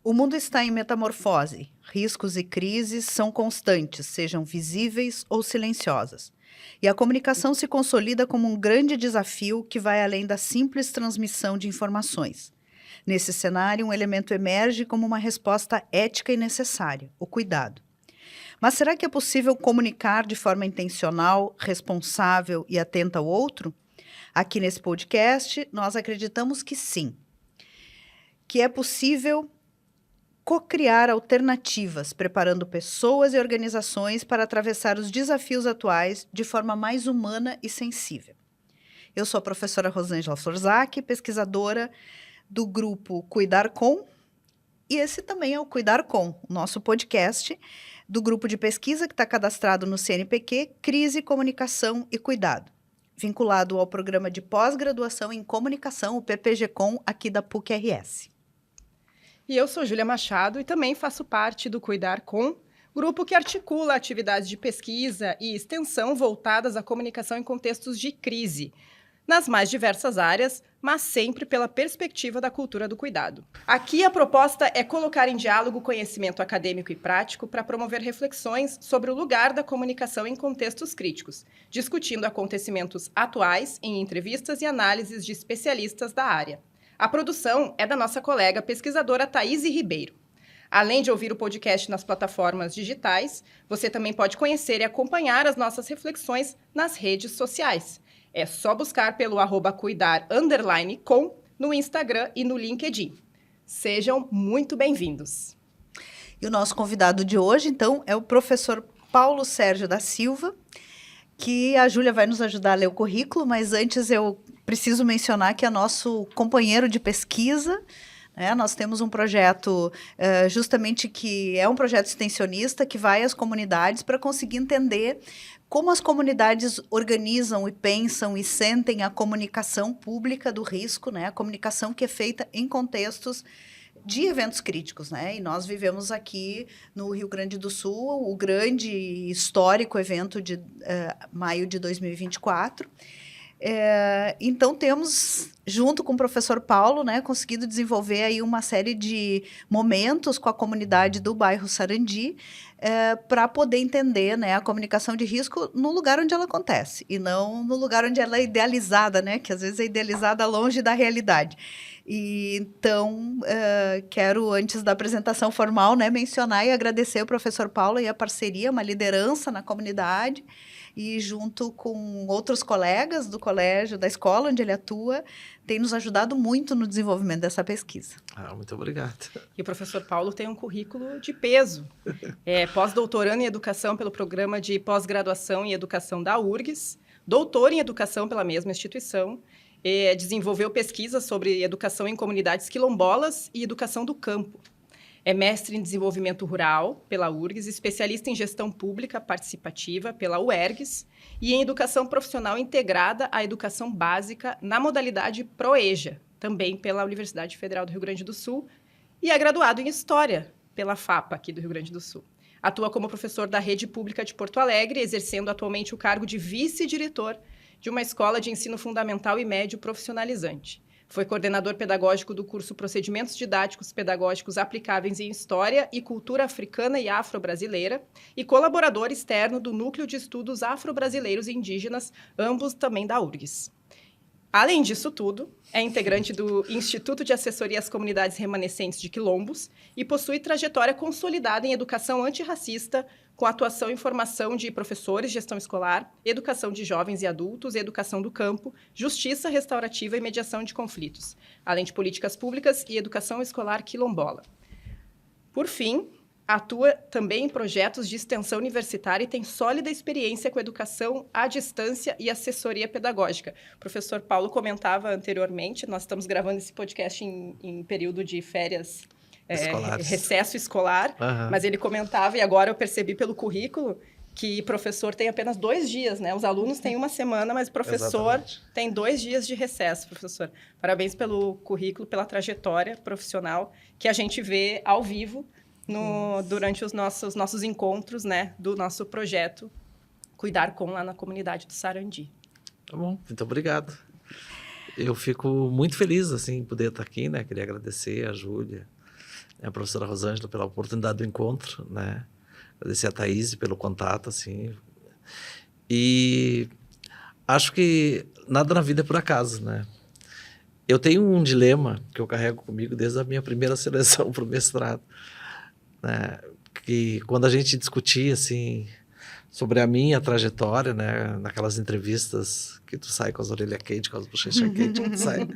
O mundo está em metamorfose. Riscos e crises são constantes, sejam visíveis ou silenciosas. E a comunicação se consolida como um grande desafio que vai além da simples transmissão de informações. Nesse cenário, um elemento emerge como uma resposta ética e necessária: o cuidado. Mas será que é possível comunicar de forma intencional, responsável e atenta ao outro? Aqui nesse podcast, nós acreditamos que sim. Que é possível co-criar alternativas, preparando pessoas e organizações para atravessar os desafios atuais de forma mais humana e sensível. Eu sou a professora Rosângela Florzak, pesquisadora do grupo Cuidar Com, e esse também é o Cuidar Com, o nosso podcast do grupo de pesquisa que está cadastrado no CNPq, Crise, Comunicação e Cuidado, vinculado ao programa de pós-graduação em comunicação, o PPG-Com, aqui da PUC-RS. E eu sou Júlia Machado e também faço parte do Cuidar Com, grupo que articula atividades de pesquisa e extensão voltadas à comunicação em contextos de crise, nas mais diversas áreas, mas sempre pela perspectiva da cultura do cuidado. Aqui a proposta é colocar em diálogo conhecimento acadêmico e prático para promover reflexões sobre o lugar da comunicação em contextos críticos, discutindo acontecimentos atuais em entrevistas e análises de especialistas da área. A produção é da nossa colega pesquisadora Thaís Ribeiro. Além de ouvir o podcast nas plataformas digitais, você também pode conhecer e acompanhar as nossas reflexões nas redes sociais. É só buscar pelo @cuidar_com no Instagram e no LinkedIn. Sejam muito bem-vindos. E o nosso convidado de hoje, então, é o professor Paulo Sérgio da Silva, que a Júlia vai nos ajudar a ler o currículo, mas antes eu preciso mencionar que é nosso companheiro de pesquisa. Nós temos um projeto justamente que é um projeto extensionista que vai às comunidades para conseguir entender como as comunidades organizam e pensam e sentem a comunicação pública do risco, a comunicação que é feita em contextos de eventos críticos, E nós vivemos aqui no Rio Grande do Sul o grande histórico evento de maio de 2024. Então, temos, junto com o professor Paulo, conseguido desenvolver aí uma série de momentos com a comunidade do bairro Sarandi, para poder entender a comunicação de risco no lugar onde ela acontece, e não no lugar onde ela é idealizada, que às vezes é idealizada longe da realidade. Então, quero, antes da apresentação formal, mencionar e agradecer ao professor Paulo e a parceria, uma liderança na comunidade, e junto com outros colegas do colégio, da escola onde ele atua, tem nos ajudado muito no desenvolvimento dessa pesquisa. Muito obrigado. E o professor Paulo tem um currículo de peso. É pós-doutorando em educação pelo programa de pós-graduação em educação da URGS, doutor em educação pela mesma instituição, desenvolveu pesquisas sobre educação em comunidades quilombolas e educação do campo. É mestre em desenvolvimento rural pela URGS, especialista em gestão pública participativa pela UERGS e em educação profissional integrada à educação básica na modalidade ProEja, também pela Universidade Federal do Rio Grande do Sul, e é graduado em História pela FAPA, aqui do Rio Grande do Sul. Atua como professor da Rede Pública de Porto Alegre, exercendo atualmente o cargo de vice-diretor de uma escola de ensino fundamental e médio profissionalizante. Foi coordenador pedagógico do curso Procedimentos Didáticos Pedagógicos Aplicáveis em História e Cultura Africana e Afro-Brasileira e colaborador externo do Núcleo de Estudos Afro-Brasileiros e Indígenas, ambos também da URGS. Além disso tudo, é integrante do Instituto de Assessoria às Comunidades Remanescentes de Quilombos e possui trajetória consolidada em educação antirracista, com atuação em formação de professores, gestão escolar, educação de jovens e adultos, educação do campo, justiça restaurativa e mediação de conflitos, além de políticas públicas e educação escolar quilombola. Por fim, atua também em projetos de extensão universitária e tem sólida experiência com educação à distância e assessoria pedagógica. O professor Paulo comentava anteriormente, nós estamos gravando esse podcast em período de férias, recesso escolar, mas ele comentava, e agora eu percebi pelo currículo, que professor tem apenas 2 dias, Os alunos têm 1 semana, mas o professor tem 2 dias de recesso, professor. Parabéns pelo currículo, pela trajetória profissional que a gente vê ao vivo durante os nossos encontros, do nosso projeto Cuidar Com, lá na comunidade do Sarandi. Tá bom, muito obrigado. Eu fico muito feliz, poder estar aqui, Queria agradecer a Júlia a professora Rosângela pela oportunidade do encontro, né? Agradecer a Thaís pelo contato, assim. E acho que nada na vida é por acaso, né? Eu tenho um dilema que eu carrego comigo desde a minha primeira seleção para o mestrado, né? Que quando a gente discutia, assim, sobre a minha trajetória, né? Naquelas entrevistas que tu sai com as orelhas quentes, com as bochechas quentes, que tu sai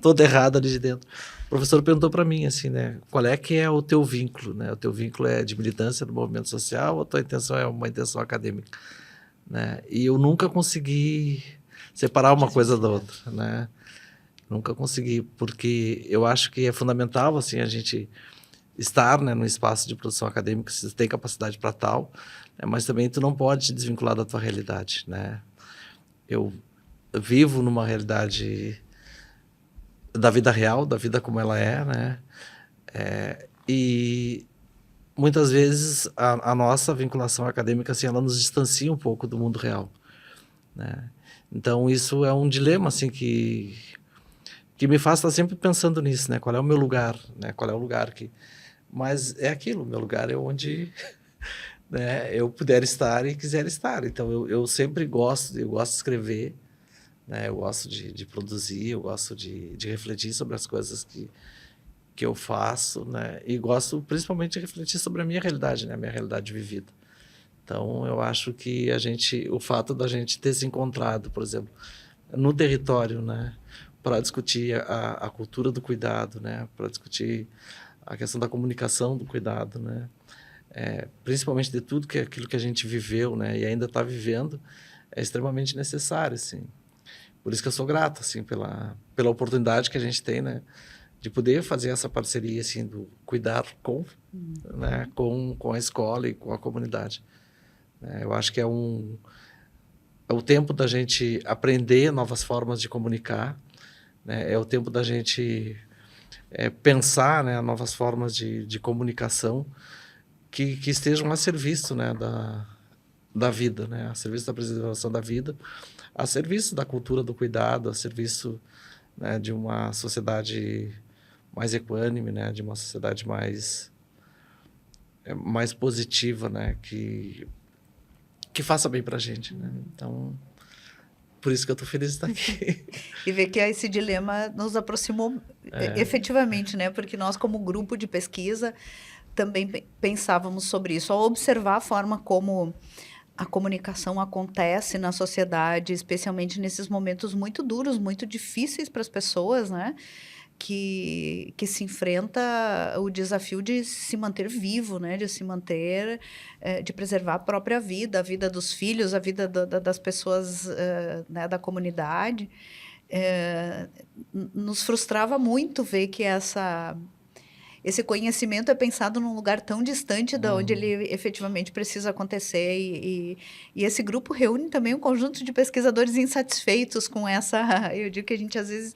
todo errado ali de dentro. O professor perguntou para mim, assim, né? Qual é que é o teu vínculo, né? O teu vínculo é de militância no movimento social ou a tua intenção é uma intenção acadêmica, né? E eu nunca consegui separar uma coisa da outra, né? Nunca consegui, porque eu acho que é fundamental, assim, a gente estar, né, no espaço de produção acadêmica, se você tem capacidade para tal, né, mas também tu não pode te desvincular da tua realidade, né? Eu vivo numa realidade da vida real, da vida como ela é, né? E muitas vezes a nossa vinculação acadêmica, assim, ela nos distancia um pouco do mundo real, né? Então isso é um dilema, assim, que me faz estar sempre pensando nisso, né? Qual é o meu lugar, né? Qual é o lugar que... Mas é aquilo, meu lugar é onde, né, eu puder estar e quiser estar. Então, eu sempre gosto, eu gosto de escrever, né? Eu gosto de produzir, eu gosto de refletir sobre as coisas que eu faço, né? E gosto principalmente de refletir sobre a minha realidade, né? A minha realidade vivida. Então, eu acho que o fato da gente ter se encontrado, por exemplo, no território, né? Para discutir a cultura do cuidado, né? Para discutir a questão da comunicação do cuidado, né? Principalmente de tudo aquilo que a gente viveu, né? E ainda está vivendo, é extremamente necessário, assim. Por isso que eu sou grato, assim, pela oportunidade que a gente tem, né? De poder fazer essa parceria, assim, do cuidar né? Com a escola e com a comunidade. Eu acho que é o tempo da gente aprender novas formas de comunicar, né? É o tempo da gente pensar, né, novas formas de comunicação que estejam a serviço, né, da vida, né, a serviço da preservação da vida, a serviço da cultura do cuidado, a serviço, né, de uma sociedade mais equânime, né, de uma sociedade mais positiva, né, que faça bem para a gente, né? Então, por isso que eu estou feliz de estar aqui. E ver que esse dilema nos aproximou efetivamente, né? Porque nós, como grupo de pesquisa, também pensávamos sobre isso. Ao observar a forma como a comunicação acontece na sociedade, especialmente nesses momentos muito duros, muito difíceis para as pessoas, né? Que se enfrenta o desafio de se manter vivo, né? De se manter, de preservar a própria vida, a vida dos filhos, a vida das pessoas, né? Da comunidade. Nos frustrava muito ver que esse conhecimento é pensado num lugar tão distante de onde ele efetivamente precisa acontecer. E esse grupo reúne também um conjunto de pesquisadores insatisfeitos com essa... Eu digo que a gente, às vezes,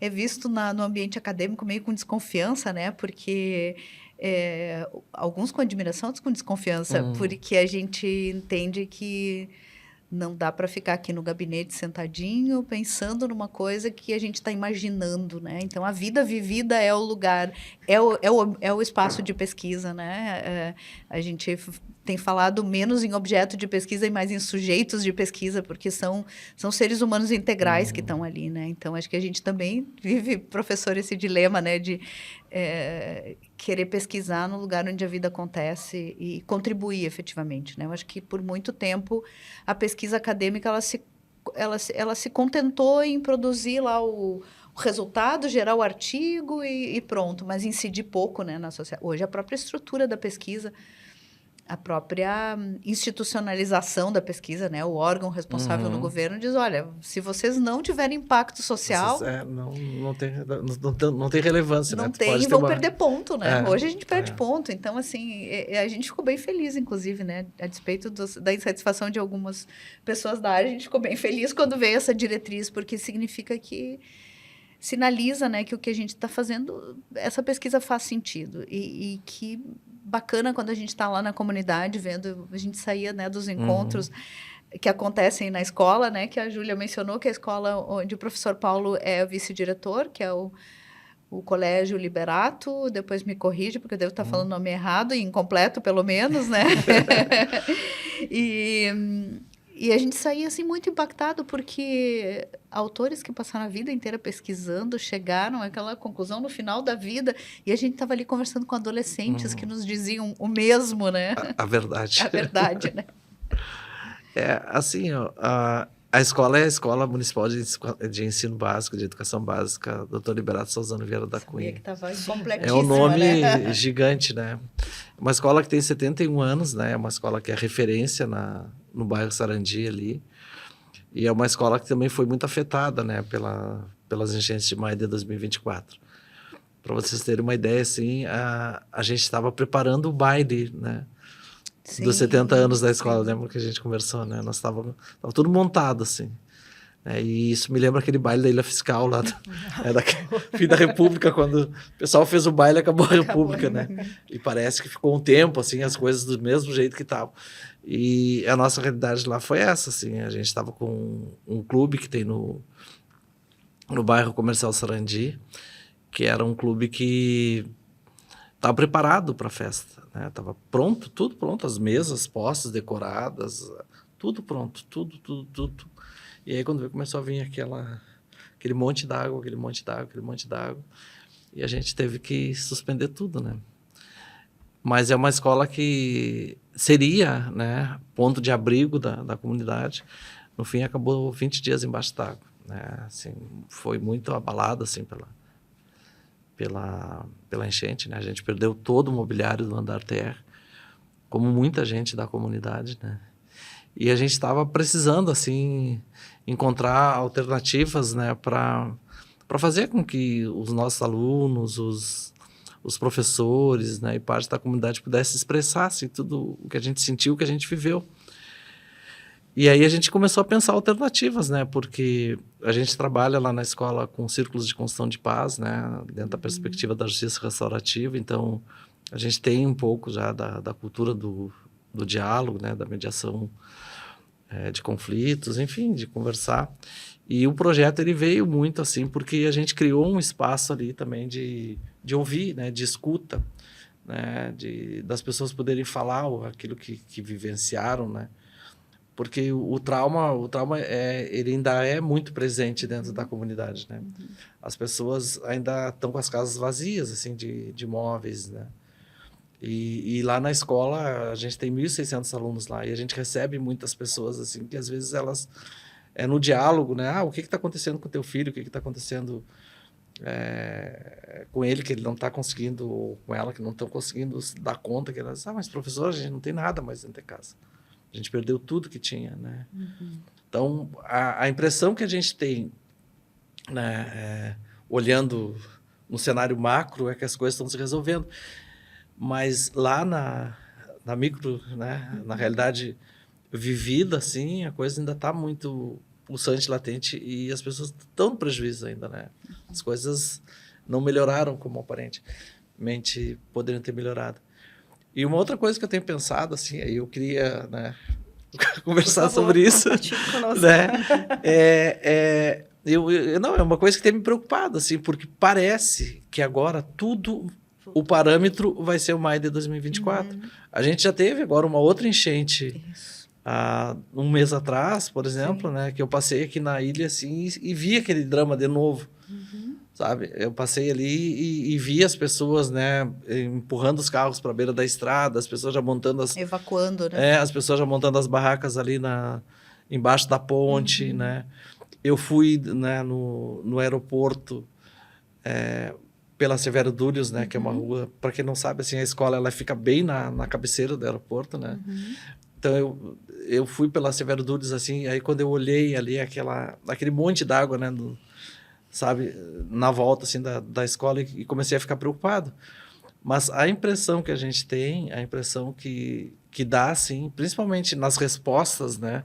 é visto no ambiente acadêmico meio com desconfiança, né? Porque alguns com admiração, outros com desconfiança, porque a gente entende que não dá para ficar aqui no gabinete sentadinho pensando numa coisa que a gente está imaginando, né? Então, a vida vivida é o lugar, é o espaço de pesquisa, né? A gente tem falado menos em objeto de pesquisa e mais em sujeitos de pesquisa, porque são seres humanos integrais que estão ali, né? Então, acho que a gente também vive, professor, esse dilema, né? De querer pesquisar no lugar onde a vida acontece e contribuir efetivamente, né? Eu acho que, por muito tempo, a pesquisa acadêmica, ela se contentou em produzir lá o resultado, gerar o artigo e pronto, mas incidir pouco, né, na sociedade. Hoje, a própria estrutura da pesquisa, a própria institucionalização da pesquisa, né, o órgão responsável no governo diz, olha, se vocês não tiverem impacto social... não tem relevância, não né? tem, vão perder ponto, né? Hoje a gente perde ponto. Então, assim, a gente ficou bem feliz, inclusive, né? A despeito da insatisfação de algumas pessoas da área, a gente ficou bem feliz quando veio essa diretriz, porque significa que sinaliza, né, que o que a gente está fazendo, essa pesquisa faz sentido. E que bacana quando a gente está lá na comunidade, vendo, a gente saía, né, dos encontros que acontecem na escola, né, que a Júlia mencionou, que é a escola onde o professor Paulo é o vice-diretor, que é o o Colégio Liberato, depois me corrige, porque eu devo estar falando o nome errado, e incompleto pelo menos, né? E a gente saía assim muito impactado, porque autores que passaram a vida inteira pesquisando chegaram àquela conclusão no final da vida, e a gente estava ali conversando com adolescentes que nos diziam o mesmo, né? A verdade. A verdade, né? Assim, ó, a escola é a Escola Municipal de Ensino Básico, de Educação Básica, Dr. Liberato Souzano Vieira da Cunha. Que estava É completíssima, um nome né? gigante, né? Uma escola que tem 71 anos, né? É uma escola que é referência no bairro Sarandi ali. E é uma escola que também foi muito afetada, né? Pelas enchentes de maio de 2024. Para vocês terem uma ideia, assim, a gente estava preparando o baile, né? Dos 70 anos da escola, lembra que a gente conversou, né? Nós tava tudo montado, assim. E isso me lembra aquele baile da Ilha Fiscal lá, fim da República, quando o pessoal fez o baile, acabou a República, né? E parece que ficou um tempo, assim, as coisas do mesmo jeito que estavam. E a nossa realidade lá foi essa, assim, a gente estava com um clube que tem no bairro Comercial Sarandi, que era um clube que estava preparado para a festa, né? Tava pronto, tudo pronto, as mesas, postas decoradas, tudo pronto, tudo. E aí quando começou a vir aquele monte d'água, e a gente teve que suspender tudo, né? Mas é uma escola que seria, né, ponto de abrigo da comunidade. No fim, acabou 20 dias embaixo d'água, né? Assim, foi muito abalada, assim, pela enchente, né? A gente perdeu todo o mobiliário do andar terra, como muita gente da comunidade, né? E a gente estava precisando, assim, encontrar alternativas, né, para fazer com que os nossos alunos, os professores, né, e parte da comunidade pudesse expressar, assim, tudo o que a gente sentiu, o que a gente viveu. E aí a gente começou a pensar alternativas, né? Porque a gente trabalha lá na escola com círculos de construção de paz, né? Dentro da perspectiva da justiça restaurativa. Então, a gente tem um pouco já da cultura do diálogo, né? Da mediação de conflitos, enfim, de conversar. E o projeto, ele veio muito assim, porque a gente criou um espaço ali também de ouvir, né? De escuta, né? Das pessoas poderem falar aquilo que vivenciaram, né? Porque o trauma ele ainda é muito presente dentro da comunidade, né? As pessoas ainda estão com as casas vazias, assim, de móveis, né? E lá na escola, a gente tem 1.600 alunos lá, e a gente recebe muitas pessoas, assim, que às vezes elas, no diálogo, né? O que está acontecendo com o teu filho? O que está acontecendo com ele, que ele não está conseguindo, ou com ela, que não estão conseguindo dar conta, que elas, mas professor, a gente não tem nada mais dentro de casa. A gente perdeu tudo que tinha, né? Então, a impressão que a gente tem, né, olhando no cenário macro, é que as coisas estão se resolvendo. Mas lá na micro, né, na realidade vivida, assim, a coisa ainda está muito pulsante, latente, e as pessoas estão no prejuízo ainda, né? As coisas não melhoraram como aparentemente poderiam ter melhorado. E uma outra coisa que eu tenho pensado, assim, aí eu queria, né, conversar sobre isso, né? Não, é uma coisa que tem me preocupado, assim, porque parece que agora o parâmetro vai ser o maio de 2024. A gente já teve agora uma outra enchente há um mês atrás, por exemplo, né, que eu passei aqui na ilha, assim, e vi aquele drama de novo. Sabe? Eu passei ali e vi as pessoas, né, empurrando os carros para a beira da estrada, as pessoas já montando evacuando, né? As pessoas já montando as barracas ali embaixo da ponte, né? Eu fui, né, no aeroporto pela Severo Dúlios, né, que é uma rua, para quem não sabe, assim, a escola ela fica bem na cabeceira do aeroporto, né? Então eu fui pela Severo Dúlios, assim, aí quando eu olhei ali aquele monte d'água, né, sabe, na volta, assim, da escola, e comecei a ficar preocupado. Mas a impressão que a gente tem, a impressão que dá, assim, principalmente nas respostas, né,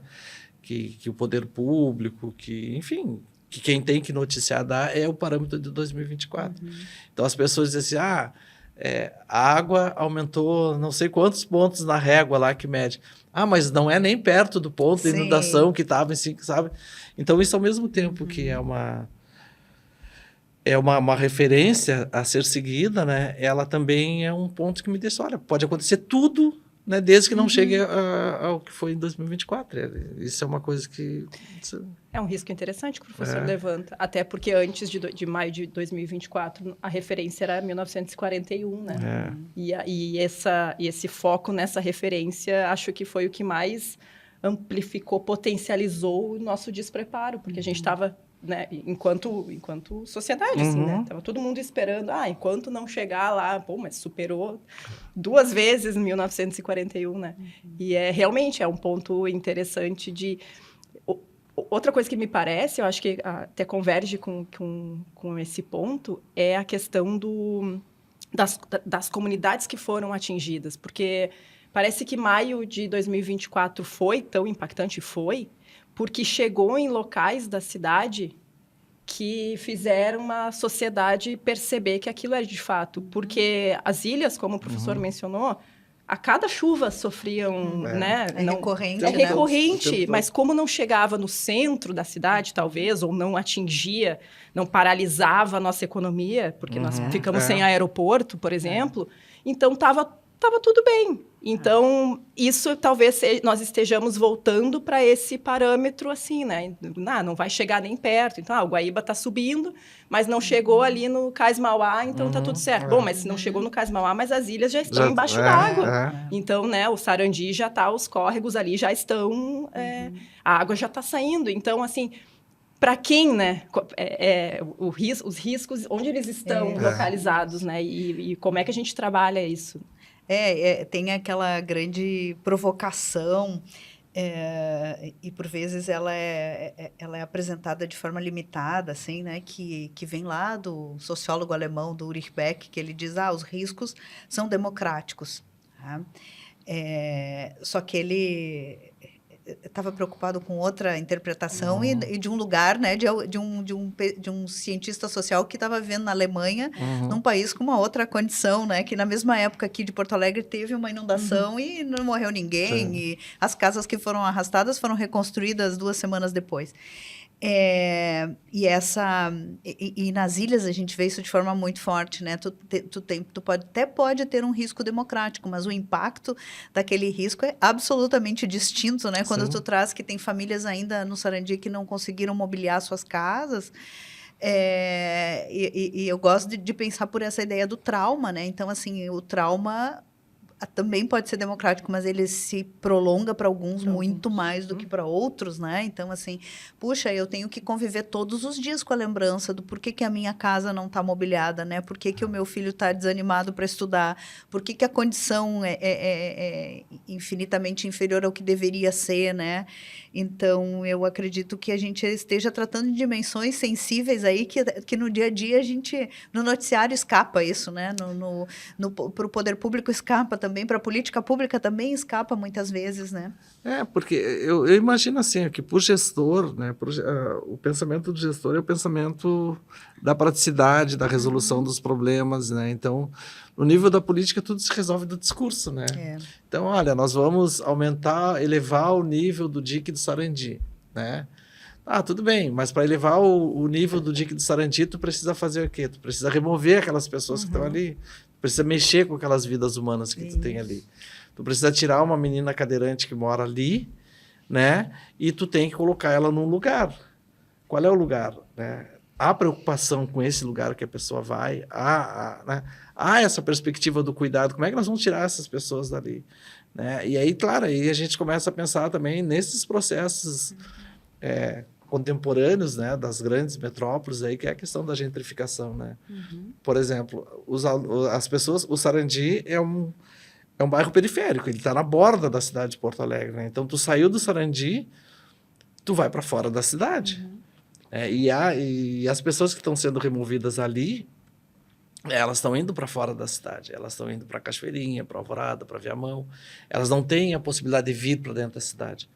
que o poder público, enfim, que quem tem que noticiar dá, é o parâmetro de 2024. Então as pessoas dizem assim, a água aumentou não sei quantos pontos na régua lá que mede. Mas não é nem perto do ponto de inundação que estava, assim, sabe? Então isso ao mesmo tempo que é é uma referência a ser seguida, né? Ela também é um ponto que me deixa, olha, pode acontecer tudo, né? Desde que não chegue ao que foi em 2024. Isso é uma coisa que... É um risco interessante que o professor levanta, até porque antes de maio de 2024, a referência era 1941, né? E esse foco nessa referência, acho que foi o que mais amplificou, potencializou o nosso despreparo, porque a gente estava, né, enquanto sociedade, assim, né? Tava todo mundo esperando, enquanto não chegar lá, mas superou 2 vezes 1941, né? E realmente é um ponto interessante de... Outra coisa que me parece, eu acho que até converge com esse ponto, é a questão das comunidades que foram atingidas, porque parece que maio de 2024 foi tão impactante, porque chegou em locais da cidade que fizeram a sociedade perceber que aquilo era de fato. Porque as ilhas, como o professor mencionou, a cada chuva sofriam, né? Recorrente, É né? recorrente, mas como não chegava no centro da cidade, talvez, ou não atingia, não paralisava a nossa economia, porque nós ficamos sem aeroporto, por exemplo, então estava tudo bem. Então, isso talvez nós estejamos voltando para esse parâmetro assim, né? Não vai chegar nem perto. Então, o Guaíba está subindo, mas não chegou ali no Cais Mauá, então está tudo certo. Bom, mas se não chegou no Cais Mauá, mas as ilhas já estão embaixo d'água. Então, né, o Sarandi já está, os córregos ali já estão, a água já está saindo. Então, assim, para quem, né, os riscos, onde eles estão localizados, né? E como é que a gente trabalha isso? Tem aquela grande provocação, e por vezes ela é apresentada de forma limitada, assim, né, que vem lá do sociólogo alemão, do Ulrich Beck, que ele diz, os riscos são democráticos. Tá? Só que ele estava preocupado com outra interpretação e de um lugar, né, de um cientista social que estava vivendo na Alemanha, num país com uma outra condição, né, que na mesma época aqui de Porto Alegre teve uma inundação e não morreu ninguém, e as casas que foram arrastadas foram reconstruídas 2 semanas depois. E nas ilhas a gente vê isso de forma muito forte, né? Tu pode ter um risco democrático, mas o impacto daquele risco é absolutamente distinto, né? Quando tu traz que tem famílias ainda no Sarandi que não conseguiram mobiliar suas casas. E eu gosto de pensar por essa ideia do trauma, né? Então, assim, o trauma também pode ser democrático, mas ele se prolonga para alguns muito mais do que para outros, né? Então, assim, puxa, eu tenho que conviver todos os dias com a lembrança do porquê que a minha casa não está mobiliada, né? Por que o meu filho está desanimado para estudar? Por que a condição é infinitamente inferior ao que deveria ser, né? Então, eu acredito que a gente esteja tratando de dimensões sensíveis aí que no dia a dia a gente, no noticiário escapa isso, né? Para o poder público escapa também, para a política pública também escapa muitas vezes, né? Porque eu imagino assim, que para o gestor, né, o pensamento do gestor é o pensamento da praticidade, da resolução dos problemas, né? Então, no nível da política, tudo se resolve do discurso, né? Então, olha, nós vamos elevar o nível do dique do Sarandi, né? Tudo bem, mas para elevar o nível do dique do Sarandi, tu precisa fazer o quê? Tu precisa remover aquelas pessoas que estão ali, precisa mexer com aquelas vidas humanas que tu tem ali. Tu precisa tirar uma menina cadeirante que mora ali, né? E tu tem que colocar ela num lugar. Qual é o lugar, né? Há preocupação com esse lugar que a pessoa vai, né? Há essa perspectiva do cuidado, como é que nós vamos tirar essas pessoas dali? Né? E aí, claro, aí a gente começa a pensar também nesses processos contemporâneos, né, das grandes metrópoles, aí, que é a questão da gentrificação. Né? Por exemplo, as pessoas, o Sarandi é um bairro periférico, ele está na borda da cidade de Porto Alegre. Né? Então, tu saiu do Sarandi, tu vai para fora da cidade. E as pessoas que estão sendo removidas ali, elas estão indo para fora da cidade, elas estão indo para Cachoeirinha, para Alvorada, para Viamão, elas não têm a possibilidade de vir para dentro da cidade.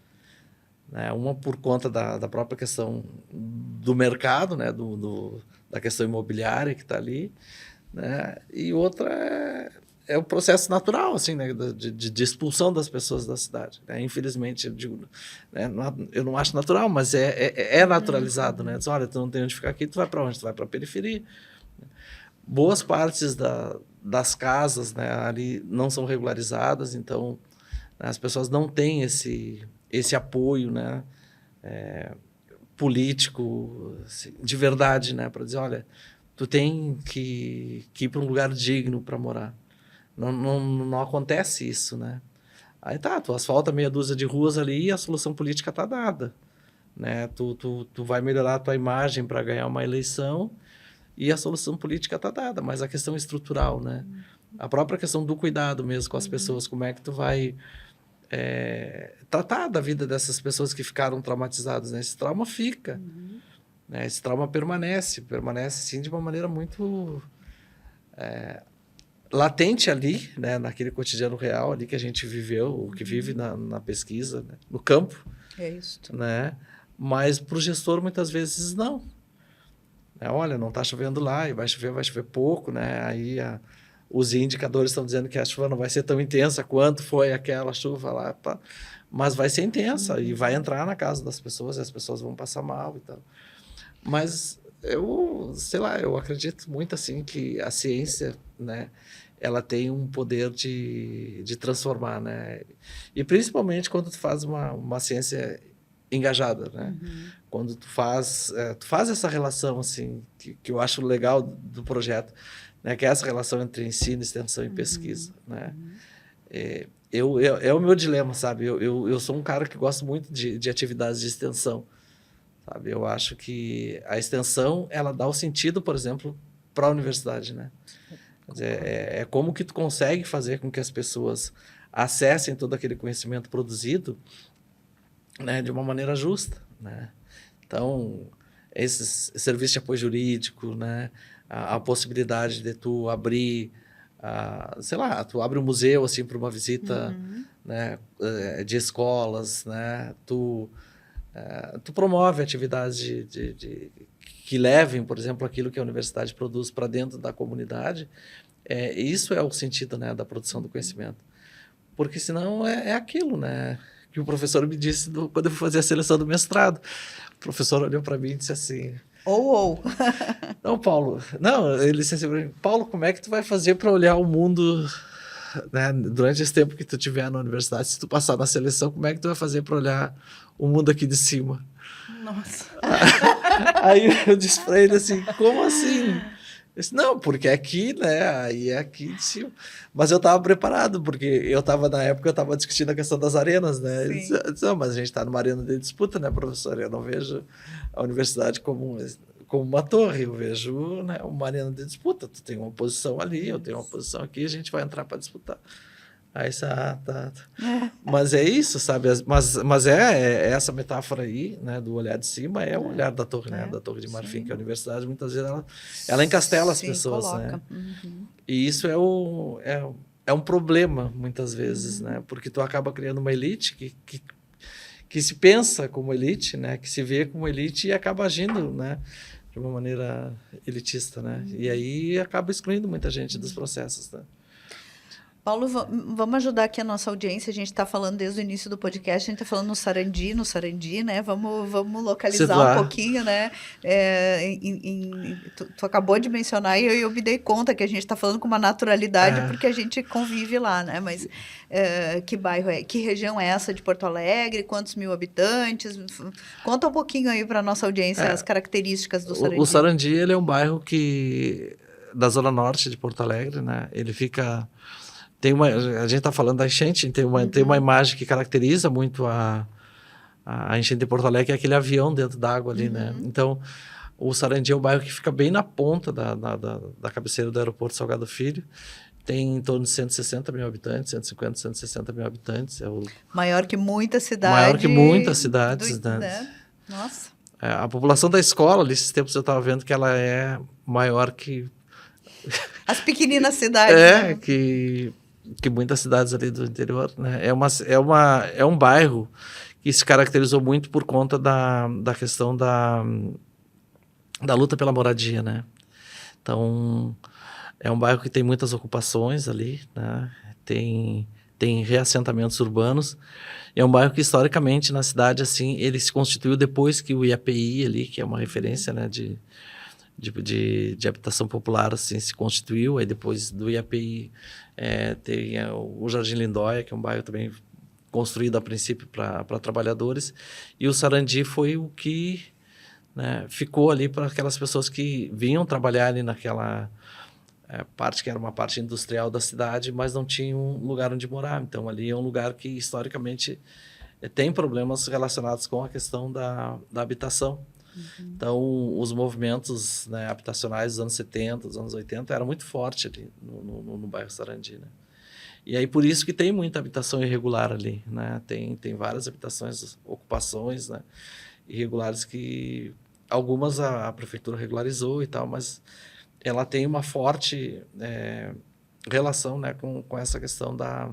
Né? Uma por conta da própria questão do mercado, né? da questão imobiliária que está ali, né? E outra é o processo natural, assim, né, de expulsão das pessoas da cidade, né? Infelizmente, eu digo, né, eu não acho natural, mas é naturalizado, né? Diz, olha, tu não tem onde ficar aqui, tu vai para onde? Tu vai para a periferia. Boas partes das casas, né, ali não são regularizadas, então, né, as pessoas não têm esse apoio, né, político, assim, de verdade, né, para dizer, olha, tu tem que ir para um lugar digno para morar. Não acontece isso, né? Aí tá, tu asfalta meia dúzia de ruas ali e a solução política tá dada, né? Tu vai melhorar a tua imagem para ganhar uma eleição e a solução política tá dada, mas a questão estrutural, né? A própria questão do cuidado mesmo com as pessoas, como é que tu vai tratar da vida dessas pessoas que ficaram traumatizadas, né? Esse trauma fica, né? Esse trauma permanece sim de uma maneira muito latente ali, né, naquele cotidiano real ali que a gente viveu, o que vive na pesquisa, né, no campo. É isso. Né? Mas para o gestor, muitas vezes, não. Olha, não está chovendo lá, e vai chover pouco, né? Aí os indicadores estão dizendo que a chuva não vai ser tão intensa quanto foi aquela chuva lá, mas vai ser intensa e vai entrar na casa das pessoas e as pessoas vão passar mal e tal. Mas eu acredito muito assim que a ciência, né, ela tem um poder de transformar, né? E principalmente quando tu faz uma ciência engajada, né? Quando tu faz essa relação assim que eu acho legal do projeto, né? Que é essa relação entre ensino, extensão e pesquisa, né? É o meu dilema, sabe? Eu sou um cara que gosto muito de atividades de extensão, sabe? Eu acho que a extensão ela dá o sentido, por exemplo, para a universidade, né? Quer dizer, é como que tu consegue fazer com que as pessoas acessem todo aquele conhecimento produzido, né, de uma maneira justa, né? Então, esses serviços de apoio jurídico, né, a possibilidade de tu abrir, sei lá, tu abre um museu assim para uma visita, né, de escolas, né? Tu promove atividades que levem, por exemplo, aquilo que a universidade produz para dentro da comunidade. Isso é o sentido, né, da produção do conhecimento. Porque senão é aquilo, né, que o professor me disse quando eu fui fazer a seleção do mestrado. O professor olhou para mim e disse assim... Não, Paulo... Não, ele disse assim para mim, Paulo, como é que tu vai fazer para olhar o mundo, né, durante esse tempo que tu estiver na universidade? Se tu passar na seleção, como é que tu vai fazer para olhar o mundo aqui de cima? Nossa. Aí eu disse para ele assim, como assim? Eu disse, não, porque aqui, né, aí é aqui de cima. Mas eu estava preparado, porque na época eu estava discutindo a questão das arenas, né? Eu disse, não, mas a gente está numa arena de disputa, né, professor? Eu não vejo a universidade como uma torre, eu vejo, né, uma arena de disputa. Tu tem uma posição ali, eu tenho uma posição aqui, a gente vai entrar para disputar. Aí tá. Mas é isso, sabe? Mas essa metáfora aí, né, do olhar de cima, é o olhar da torre, né? Da Torre de Marfim, que a universidade, muitas vezes, ela encastela as pessoas, coloca, né? E isso é um problema, muitas vezes, né? Porque tu acaba criando uma elite que se pensa como elite, né? Que se vê como elite e acaba agindo, né, de uma maneira elitista, né? E aí acaba excluindo muita gente dos processos, né? Paulo, vamos ajudar aqui a nossa audiência. A gente está falando desde o início do podcast, a gente está falando no Sarandi, né? Vamos localizar um pouquinho, né? Tu acabou de mencionar e eu me dei conta que a gente está falando com uma naturalidade porque a gente convive lá, né? Mas que bairro é? Que região é essa de Porto Alegre? Quantos mil habitantes? Conta um pouquinho aí para a nossa audiência as características do Sarandi. O Sarandi, ele é um bairro da zona norte de Porto Alegre, né? Ele fica... a gente está falando da enchente, tem uma imagem que caracteriza muito a enchente de Porto Alegre, que é aquele avião dentro d'água ali, né? Então, o Sarandi é um bairro que fica bem na ponta da cabeceira do aeroporto Salgado Filho. Tem em torno de 160 mil habitantes, 150, 160 mil habitantes. Maior que muitas cidades. Maior que muitas cidades, né? Nossa. A população da escola, nesses tempos eu estava vendo que ela é maior que... As pequeninas cidades. Né? Que muitas cidades ali do interior, né? É um bairro que se caracterizou muito por conta da questão da luta pela moradia, né? Então, É um bairro que tem muitas ocupações ali, né? Tem reassentamentos urbanos. É um bairro que, historicamente, na cidade, assim, ele se constituiu depois que o IAPI ali, que é uma referência, né, de habitação popular, assim, se constituiu. Aí depois do IAPI tem o Jardim Lindóia, que é um bairro também construído a princípio para trabalhadores. E o Sarandi foi o que, né, ficou ali para aquelas pessoas que vinham trabalhar ali naquela parte que era uma parte industrial da cidade, mas não tinha um lugar onde morar. Então, ali é um lugar que, historicamente, tem problemas relacionados com a questão da habitação. Então, os movimentos, né, habitacionais dos anos 70, dos anos 80, eram muito fortes ali no bairro Sarandi, né? E aí, por isso que tem muita habitação irregular ali, né? Tem várias habitações, ocupações, né, irregulares que algumas a prefeitura regularizou e tal, mas ela tem uma forte relação, né, com essa questão da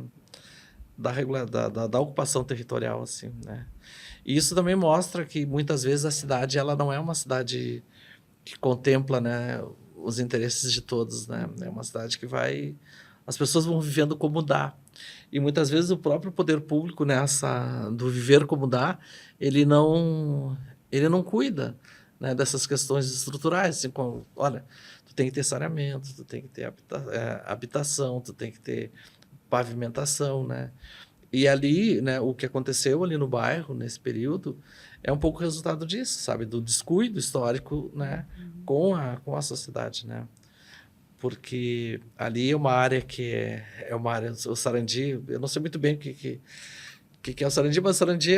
ocupação territorial, assim, né? E isso também mostra que, muitas vezes, a cidade ela não é uma cidade que contempla, né, os interesses de todos, né? É uma cidade que as pessoas vão vivendo como dá. E, muitas vezes, o próprio poder público, do viver como dá, ele não cuida, né, dessas questões estruturais, assim, como, olha, tu tem que ter saneamento, tu tem que ter habitação, tu tem que ter pavimentação, né? E ali, né, o que aconteceu ali no bairro, nesse período, é um pouco resultado disso, sabe? Do descuido histórico, né, com a sociedade, né? Porque ali é uma área que é uma área, o Sarandi, eu não sei muito bem o que é o Sarandi, mas o Sarandi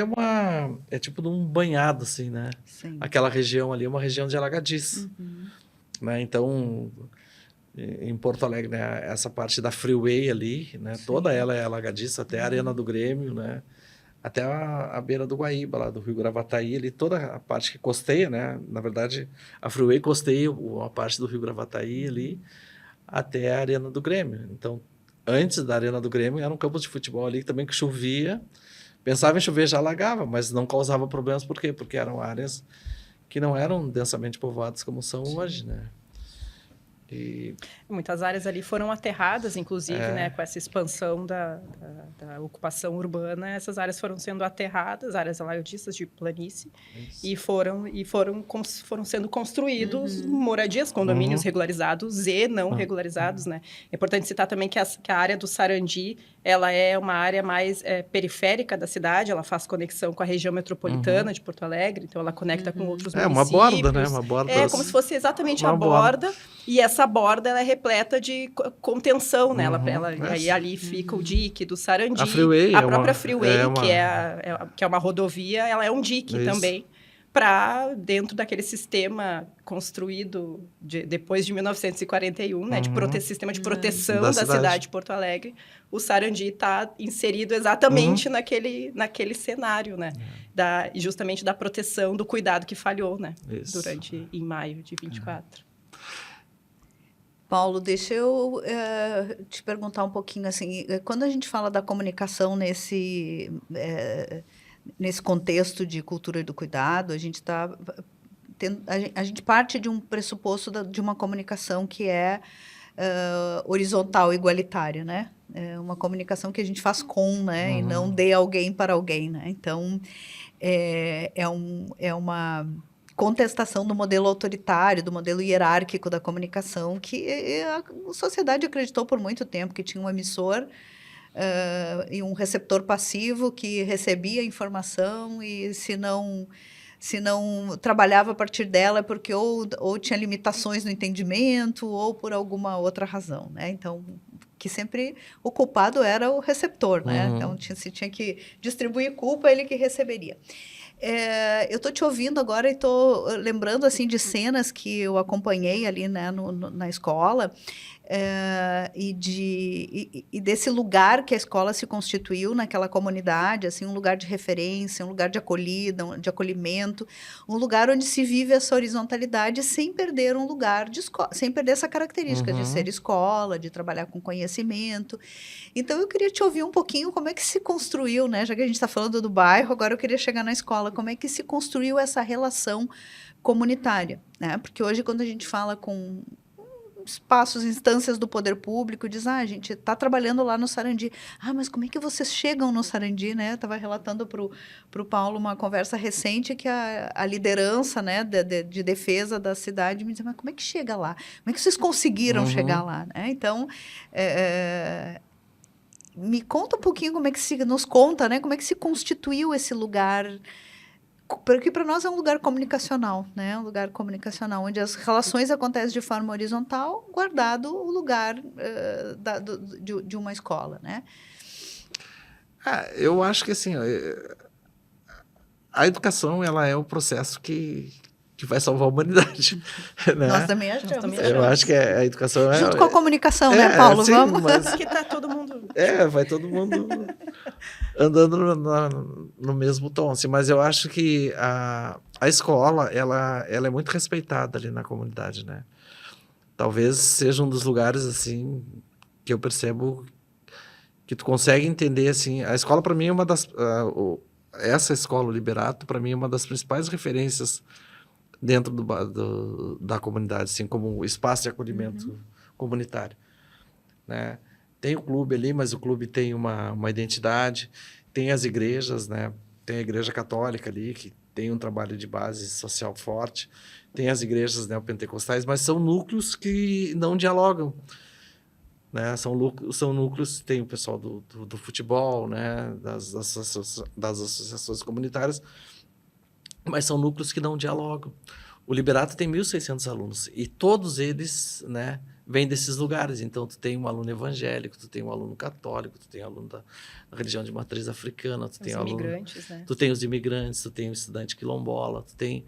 é tipo de um banhado, assim, né? Sim. Aquela região ali é uma região de alagadiço, né? Então, em Porto Alegre, né, essa parte da Freeway ali, né, toda ela é alagadiça, até a Arena do Grêmio, né, até a beira do Guaíba, lá do Rio Gravataí, ali, toda a parte que costeia, né, na verdade, a Freeway costeia a parte do Rio Gravataí ali, até a Arena do Grêmio. Então, antes da Arena do Grêmio, era um campo de futebol ali também que chovia, pensava em chover, já alagava, mas não causava problemas, por quê? Porque eram áreas que não eram densamente povoadas como são hoje, né. E muitas áreas ali foram aterradas, inclusive, né, com essa expansão da ocupação urbana, essas áreas foram sendo aterradas, áreas alagadiças de planície, e foram sendo construídos moradias, condomínios regularizados e não regularizados, né. É importante citar também que a área do Sarandi, ela é uma área mais periférica da cidade, ela faz conexão com a região metropolitana de Porto Alegre, então ela conecta com outros municípios. É uma borda, né? Uma borda. É como se fosse exatamente a borda. E essa borda, ela é repleta de contenção, né? E aí ali fica o dique do Sarandi. A Freeway a própria Freeway, que é uma rodovia, ela é um dique também, para dentro daquele sistema construído depois de 1941, né? Sistema de proteção da cidade de Porto Alegre. O Sarandi está inserido exatamente naquele cenário, né? Justamente da proteção, do cuidado que falhou, né? Em maio de 24. Paulo, deixa eu te perguntar um pouquinho, assim, quando a gente fala da comunicação nesse contexto de cultura do cuidado, a gente parte de um pressuposto de uma comunicação que é horizontal, igualitária, né? É uma comunicação que a gente faz né? E não de alguém para alguém, né? Então, é uma contestação do modelo autoritário, do modelo hierárquico da comunicação, que a sociedade acreditou por muito tempo que tinha um emissor e um receptor passivo que recebia a informação e se não trabalhava a partir dela é porque ou tinha limitações no entendimento ou por alguma outra razão, né? Então, que sempre o culpado era o receptor, né? Então, se tinha que distribuir culpa, ele que receberia. Eu estou te ouvindo agora e estou lembrando assim, de cenas que eu acompanhei ali, né, na escola, e desse lugar que a escola se constituiu naquela comunidade, assim, um lugar de referência, um lugar de acolhida, de acolhimento, um lugar onde se vive essa horizontalidade sem perder um lugar de escola, sem perder essa característica de ser escola, de trabalhar com conhecimento. Então, eu queria te ouvir um pouquinho como é que se construiu, né? Já que a gente está falando do bairro, agora eu queria chegar na escola. Como é que se construiu essa relação comunitária, né? Porque hoje, quando a gente fala com espaços, instâncias do poder público, diz, a gente está trabalhando lá no Sarandi. Mas como é que vocês chegam no Sarandi, né? Estava relatando para o Paulo uma conversa recente que a liderança, né, de defesa da cidade me dizia, mas como é que chega lá? Como é que vocês conseguiram chegar lá, né? Então, me conta um pouquinho como é que nos conta, né? Como é que se constituiu esse lugar, porque para nós é um lugar comunicacional, né? Um lugar comunicacional onde as relações acontecem de forma horizontal, guardado o lugar de uma escola, né? Eu acho que assim, a educação ela é o processo que vai salvar a humanidade, né? Nós também achamos. Eu acho que a educação junto com a comunicação, né, Paulo? Sim, vamos. Mas que tá todo mundo. vai todo mundo andando no mesmo tom, assim, mas eu acho que a escola ela é muito respeitada ali na comunidade, né? Talvez seja um dos lugares assim que eu percebo que tu consegue entender assim. A escola para mim é uma das essa escola, o Liberato, para mim é uma das principais referências dentro da comunidade, assim como espaço de acolhimento comunitário, né? Tem o clube ali, mas o clube tem uma identidade, tem as igrejas, né? Tem a igreja católica ali, que tem um trabalho de base social forte, tem as igrejas neopentecostais, mas são núcleos que não dialogam, né? São núcleos, tem o pessoal do futebol, né? Das associações comunitárias, mas são núcleos que não dialogam. O Liberato tem 1.600 alunos e todos eles, né, vêm desses lugares. Então, tu tem um aluno evangélico, tu tem um aluno católico, tu tem aluno da religião de matriz africana, tu tem imigrantes, né? Tu tem os imigrantes, tu tem o estudante quilombola, tu tem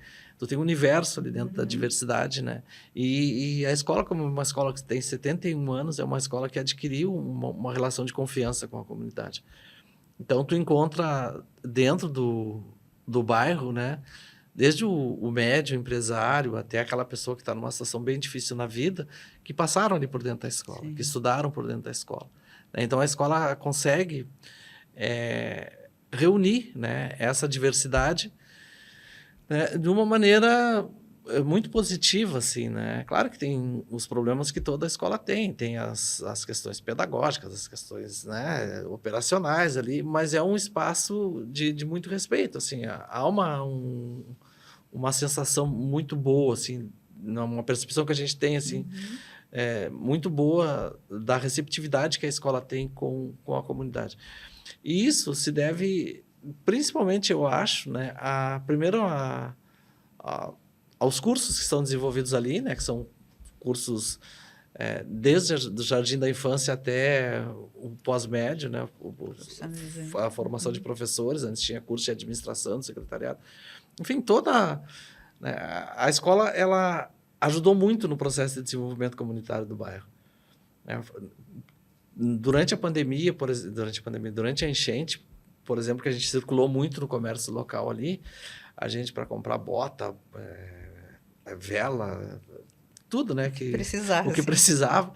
um universo ali dentro da diversidade, né? E a escola, como uma escola que tem 71 anos, é uma escola que adquiriu uma relação de confiança com a comunidade. Então, tu encontra dentro do bairro, né? Desde o médio empresário até aquela pessoa que está numa situação bem difícil na vida, que passaram ali por dentro da escola, que estudaram por dentro da escola. Então, a escola consegue reunir, né, essa diversidade, né, de uma maneira muito positiva, assim, né? Claro que tem os problemas que toda escola tem as questões pedagógicas, as questões, né, operacionais ali, mas é um espaço de muito respeito, assim, há uma sensação muito boa, assim, uma percepção que a gente tem, assim, muito boa da receptividade que a escola tem com a comunidade. E isso se deve, principalmente, eu acho, né, primeiro aos cursos que são desenvolvidos ali, né, que são cursos desde o jardim da infância até o pós-médio, né, a formação de professores, antes tinha curso de administração, de secretariado, enfim, né, a escola ela ajudou muito no processo de desenvolvimento comunitário do bairro. Durante a pandemia, durante a enchente, por exemplo, que a gente circulou muito no comércio local ali, a gente para comprar bota, vela, tudo, né? O que precisava.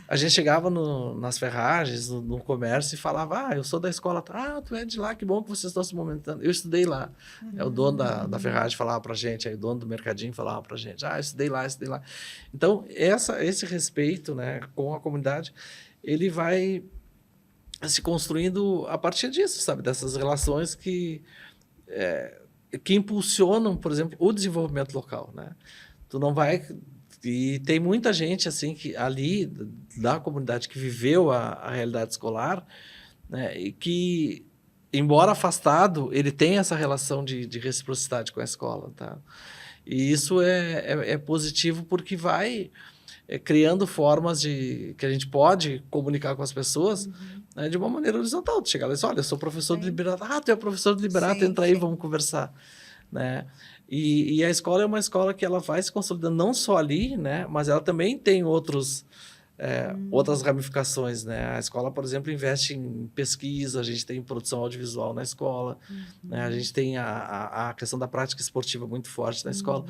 A gente chegava nas ferragens, no comércio e falava, eu sou da escola. Tu é de lá, que bom que vocês estão se movimentando. Eu estudei lá. O dono da ferragem falava pra gente, aí o dono do mercadinho falava pra gente, eu estudei lá. Então, esse respeito, né, com a comunidade, ele vai se construindo a partir disso, sabe? Dessas relações que impulsionam, por exemplo, o desenvolvimento local, né? Tu não vai... E tem muita gente, assim, que ali, da comunidade, que viveu a realidade escolar, né? E que, embora afastado, ele tem essa relação de reciprocidade com a escola, tá? E isso é positivo porque vai criando formas que a gente pode comunicar com as pessoas, né, de uma maneira horizontal. Tu chega lá e diz, olha, eu sou professor de Liberato. Tu é professor de Liberato, entra aí, vamos conversar, né? E a escola é uma escola que ela vai se consolidando não só ali, né, mas ela também tem outras ramificações, né? A escola, por exemplo, investe em pesquisa, a gente tem produção audiovisual na escola, né? A gente tem a questão da prática esportiva muito forte na escola.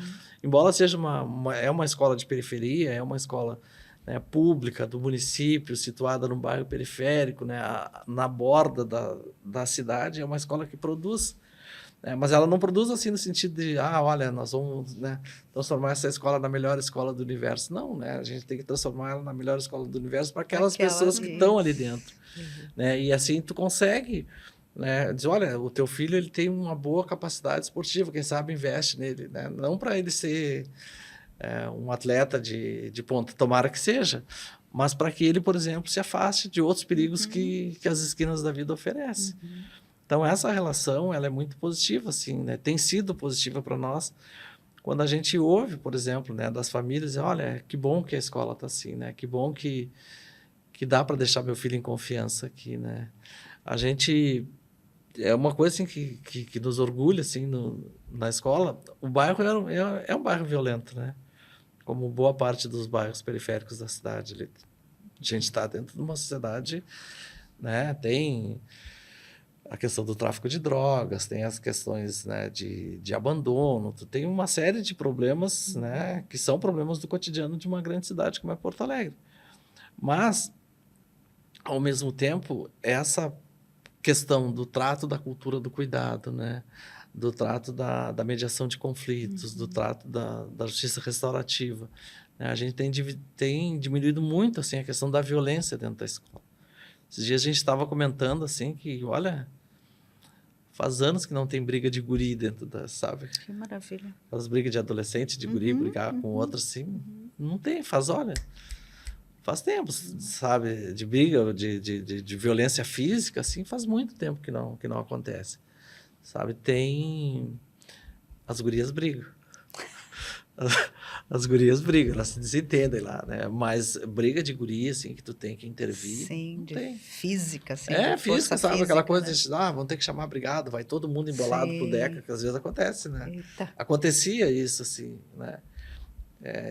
Embora seja uma escola de periferia, é uma escola, né, pública do município, situada num bairro periférico, né, na borda da cidade, é uma escola que produz Mas ela não produz assim no sentido de, olha, nós vamos, né, transformar essa escola na melhor escola do universo. Não, né? A gente tem que transformar ela na melhor escola do universo para aquelas pessoas que estão ali dentro. Né? E assim tu consegue, né, dizer, olha, o teu filho ele tem uma boa capacidade esportiva, quem sabe investe nele. Né? Não para ele ser um atleta de ponta, tomara que seja, mas para que ele, por exemplo, se afaste de outros perigos que as esquinas da vida oferecem. Então, essa relação, ela é muito positiva, assim, né? Tem sido positiva para nós. Quando a gente ouve, por exemplo, né, das famílias, olha, que bom que a escola está assim, né? Que bom que dá para deixar meu filho em confiança aqui, né? A gente... É uma coisa, assim, que nos orgulha, assim, na escola. O bairro é um bairro violento, né? Como boa parte dos bairros periféricos da cidade. A gente está dentro de uma sociedade, né? Tem... a questão do tráfico de drogas, tem as questões, né, de abandono, tem uma série de problemas, né, que são problemas do cotidiano de uma grande cidade como é Porto Alegre. Mas, ao mesmo tempo, essa questão do trato da cultura do cuidado, né, do trato da mediação de conflitos, do trato da justiça restaurativa, né, a gente tem diminuído muito assim, a questão da violência dentro da escola. Esses dias a gente estava comentando assim que, olha, faz anos que não tem briga de guri dentro da, sabe? Que maravilha. As brigas de adolescente, de guri, brigar com outros, assim, não tem, faz tempo, sabe? De briga, de violência física, assim, faz muito tempo que não acontece, sabe? Tem... As gurias brigam. As gurias brigam, elas se desentendem lá, né? Mas briga de guria, assim, que tu tem que intervir. Sim, física, assim. Física, sabe? Física, aquela coisa né? de, vamos ter que chamar brigado, vai todo mundo embolado pro DECA, que às vezes acontece, né? Eita. Acontecia isso, assim, né?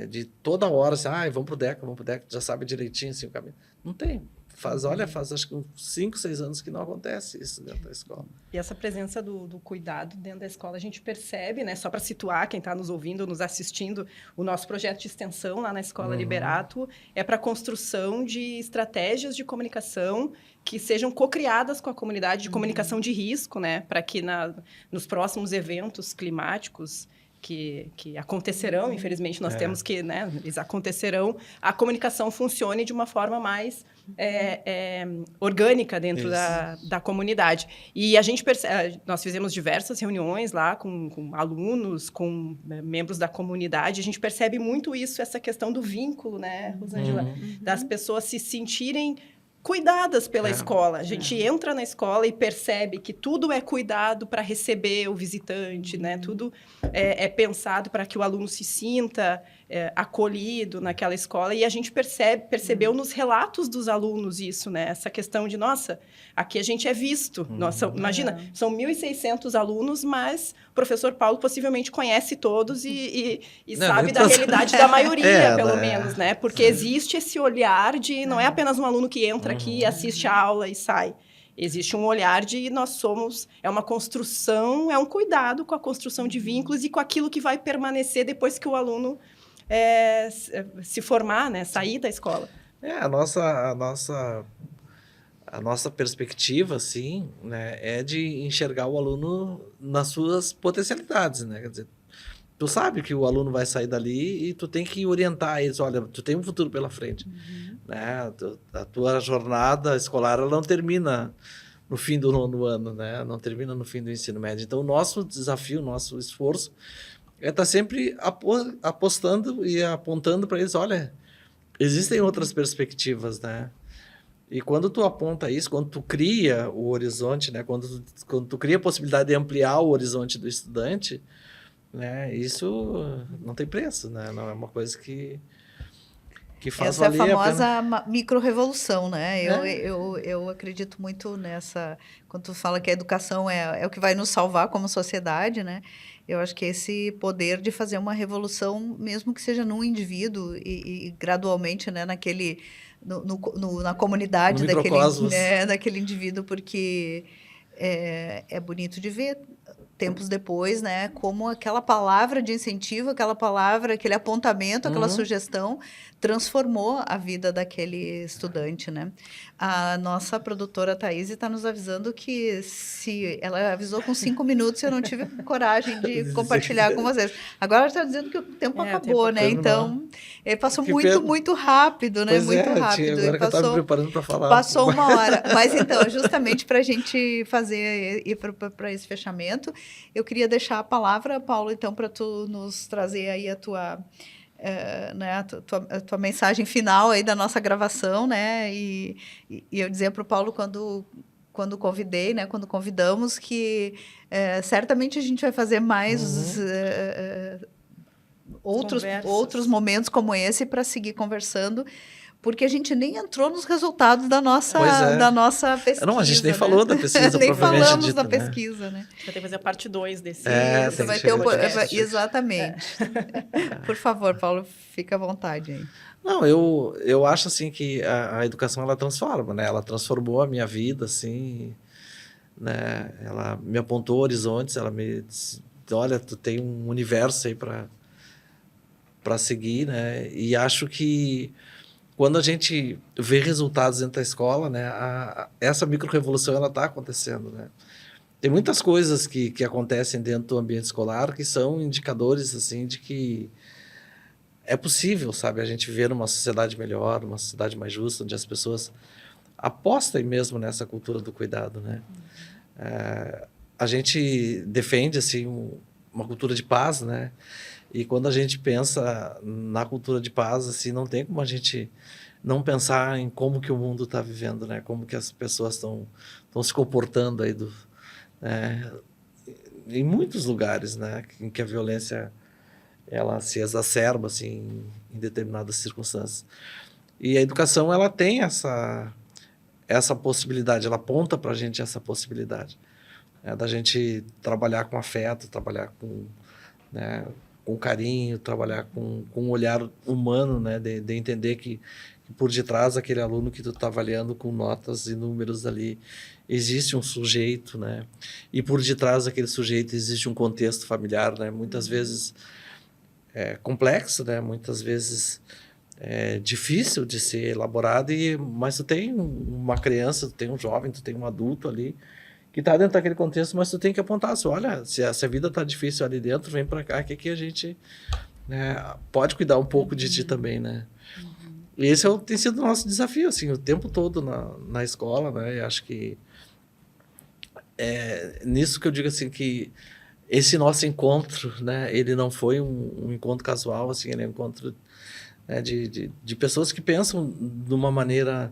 De toda hora, assim, vamos pro DECA, já sabe direitinho, assim, o caminho. Não tem. Faz acho que uns 5, 6 anos que não acontece isso dentro da escola. E essa presença do cuidado dentro da escola, a gente percebe, né? Só para situar quem está nos ouvindo, nos assistindo, o nosso projeto de extensão lá na Escola Liberato é para a construção de estratégias de comunicação que sejam co-criadas com a comunidade de comunicação de risco, né? Para que nos próximos eventos climáticos que acontecerão, infelizmente nós temos que, né, eles acontecerão, a comunicação funcione de uma forma mais orgânica dentro da comunidade. E a gente percebe, nós fizemos diversas reuniões lá com alunos, com membros da comunidade, a gente percebe muito isso, essa questão do vínculo, né, Rosângela, das pessoas se sentirem cuidadas pela escola. A gente entra na escola e percebe que tudo é cuidado para receber o visitante, né? Tudo é pensado para que o aluno se sinta acolhido naquela escola. E a gente percebeu nos relatos dos alunos isso, né? Essa questão de, nossa, aqui a gente é visto. Imagina, são 1.600 alunos, mas o professor Paulo possivelmente conhece todos e sabe da realidade da maioria, pelo menos, né? Porque existe esse olhar de... Não é apenas um aluno que entra aqui, assiste a aula e sai. Existe um olhar de nós somos... É uma construção, é um cuidado com a construção de vínculos e com aquilo que vai permanecer depois que o aluno se formar, né? Sair da escola. A nossa perspectiva, assim, né, é de enxergar o aluno nas suas potencialidades, né? Quer dizer, tu sabe que o aluno vai sair dali e tu tem que orientar eles. Olha, tu tem um futuro pela frente, né? A tua jornada escolar, ela não termina no fim do 9º ano, né? Não termina no fim do ensino médio. Então, o nosso desafio, o nosso esforço é estar sempre apostando e apontando para eles, olha, existem outras perspectivas, né? E quando tu aponta isso, quando tu cria o horizonte, né? Quando tu cria a possibilidade de ampliar o horizonte do estudante, né? Isso não tem preço, né? Não é uma coisa que faz essa valer famosa micro-revolução, né? Eu acredito muito nessa... Quando tu fala que a educação é o que vai nos salvar como sociedade, né? Eu acho que esse poder de fazer uma revolução, mesmo que seja num indivíduo e gradualmente, né? Na comunidade daquele indivíduo, porque é bonito de ver tempos depois, né, como aquela palavra de incentivo, aquela palavra, aquele apontamento, aquela sugestão transformou a vida daquele estudante, né? A nossa produtora Thaís está nos avisando que se ela avisou com 5 minutos e eu não tive coragem de compartilhar com vocês. Agora ela está dizendo que o tempo acabou, né? terminou. Então, passou Que muito, pena. muito rápido, né? Pois Muito é, rápido. agora E que eu estava me preparando para falar. passou 1 hora. Mas então, justamente para a gente ir para esse fechamento, eu queria deixar a palavra, Paulo, então, para tu nos trazer aí a tua... né, a tua mensagem final aí da nossa gravação, né? E eu dizia para o Paulo quando convidei, né? Quando convidamos que certamente a gente vai fazer mais outros momentos como esse para seguir conversando, porque a gente nem entrou nos resultados da nossa pesquisa. Não, a gente nem né? falou da pesquisa nem propriamente falamos dita, da né? pesquisa, né? A gente vai ter que fazer a parte 2 desse. Isso, tem vai que ter chegar exatamente. Por favor, Paulo, fica à vontade aí. Não, eu acho assim que a educação ela transforma, né? Ela transformou a minha vida, assim, né? Ela me apontou horizontes, ela me disse, olha, tu tem um universo aí para seguir, né? E acho que quando a gente vê resultados dentro da escola, né? Essa micro-revolução ela está acontecendo, né? Tem muitas coisas que acontecem dentro do ambiente escolar que são indicadores, assim, de que é possível, sabe, a gente viver numa sociedade melhor, uma sociedade mais justa, onde as pessoas apostem mesmo nessa cultura do cuidado, né? A gente defende, assim, uma cultura de paz, né? E quando a gente pensa na cultura de paz, assim, não tem como a gente não pensar em como que o mundo está vivendo, né? Como que as pessoas estão se comportando aí em muitos lugares, né? Em que a violência ela se exacerba assim em determinadas circunstâncias. E a educação ela tem essa possibilidade, ela aponta para a gente essa possibilidade, né, da gente trabalhar com afeto, trabalhar com, né, com carinho, trabalhar com um olhar humano, né, de entender que por detrás daquele aluno que tu está avaliando com notas e números ali existe um sujeito, né, e por detrás daquele sujeito existe um contexto familiar, né, muitas vezes complexo, né? Muitas vezes difícil de ser elaborado, mas tu tem uma criança, tu tem um jovem, tu tem um adulto ali que está dentro daquele contexto, mas tu tem que apontar assim, olha, se a vida está difícil ali dentro, vem para cá, que a gente pode cuidar um pouco de ti também, né? E esse tem sido o nosso desafio, assim, o tempo todo na escola, né? Eu acho que nisso que eu digo assim que esse nosso encontro, né, ele não foi um encontro casual, assim, ele é um encontro, né, de pessoas que pensam de uma maneira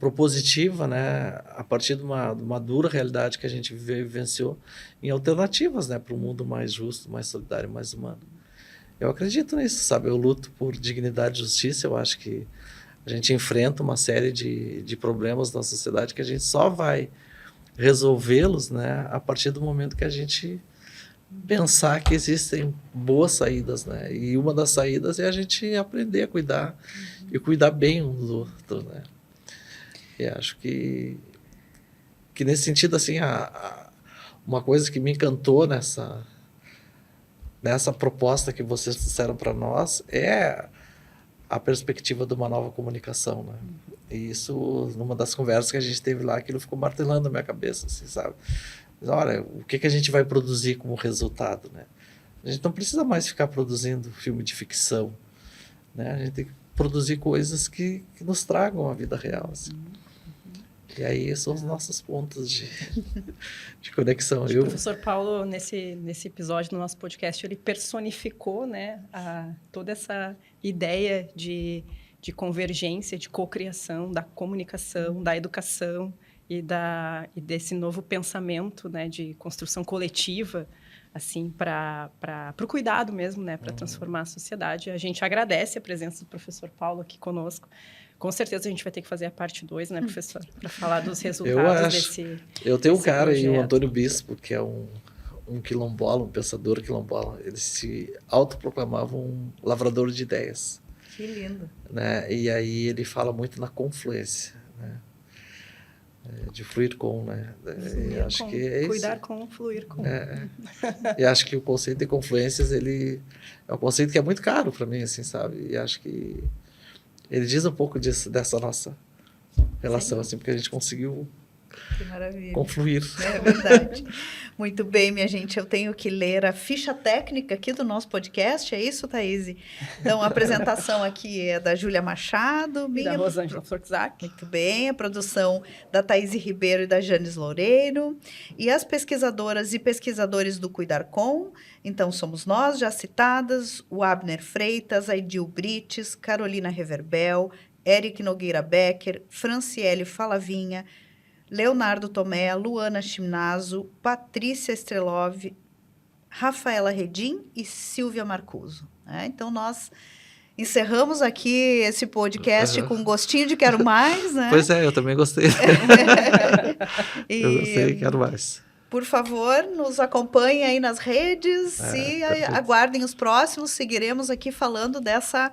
propositiva, né, a partir de uma dura realidade que a gente vivenciou, em alternativas, né, para um mundo mais justo, mais solidário, mais humano. Eu acredito nisso, sabe? Eu luto por dignidade e justiça. Eu acho que a gente enfrenta uma série de problemas na sociedade que a gente só vai resolvê-los, né, a partir do momento que a gente pensar que existem boas saídas, né? E uma das saídas é a gente aprender a cuidar e cuidar bem um do outro, né? E acho que nesse sentido, assim, uma coisa que me encantou nessa proposta que vocês trouxeram para nós é a perspectiva de uma nova comunicação, né? E isso, numa das conversas que a gente teve lá, aquilo ficou martelando na minha cabeça, assim, sabe? Olha, o que a gente vai produzir como resultado, né? A gente não precisa mais ficar produzindo filme de ficção, né? A gente tem que produzir coisas que nos tragam a vida real, assim. E aí são os nossos pontos de conexão. O professor Paulo, nesse episódio do nosso podcast, ele personificou, né, toda essa ideia de convergência, de cocriação, da comunicação, da educação e desse novo pensamento, né, de construção coletiva, assim, para o cuidado mesmo, né, para transformar a sociedade. A gente agradece a presença do professor Paulo aqui conosco. Com certeza a gente vai ter que fazer a parte 2, né, professor? Para falar dos resultados desse Eu tenho um cara projeto. aí, o Antônio Bispo, que é um quilombola, um pensador quilombola. Ele se autoproclamava um lavrador de ideias. Que lindo. Né? E aí ele fala muito na confluência, né? De fluir com, né? Fluir acho com, que é isso. cuidar com, fluir com. E acho que o conceito de confluências, ele é um conceito que é muito caro para mim, assim, sabe? E acho que ele diz um pouco dessa nossa relação, assim, porque a gente conseguiu Que maravilha. confluir. É verdade. Muito bem, minha gente. Eu tenho que ler a ficha técnica aqui do nosso podcast. É isso, Thaís? Então, a apresentação aqui é da Júlia Machado. E da Rosângela Florzak. Muito bem. A produção da Thaís Ribeiro e da Janes Loureiro. E as pesquisadoras e pesquisadores do Cuidar Com. Então, somos nós, já citadas, o Abner Freitas, a Idil Brites, Carolina Reverbel, Eric Nogueira Becker, Franciele Falavinha, Leonardo Tomé, Luana Chimnazo, Patrícia Strelov, Rafaela Redim e Silvia Marcuso. Então, nós encerramos aqui esse podcast com um gostinho de quero mais, né? Pois é, eu também gostei. E, Eu gostei, quero mais. por favor, nos acompanhem aí nas redes e perfeito. aguardem os próximos. Seguiremos aqui falando dessa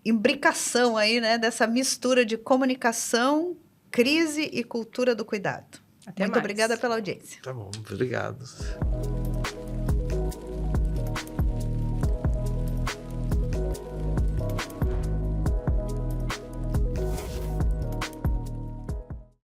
imbricação aí, né? Dessa mistura de comunicação, crise e cultura do cuidado. Até Muito mais. obrigada pela audiência. Tá bom, obrigado.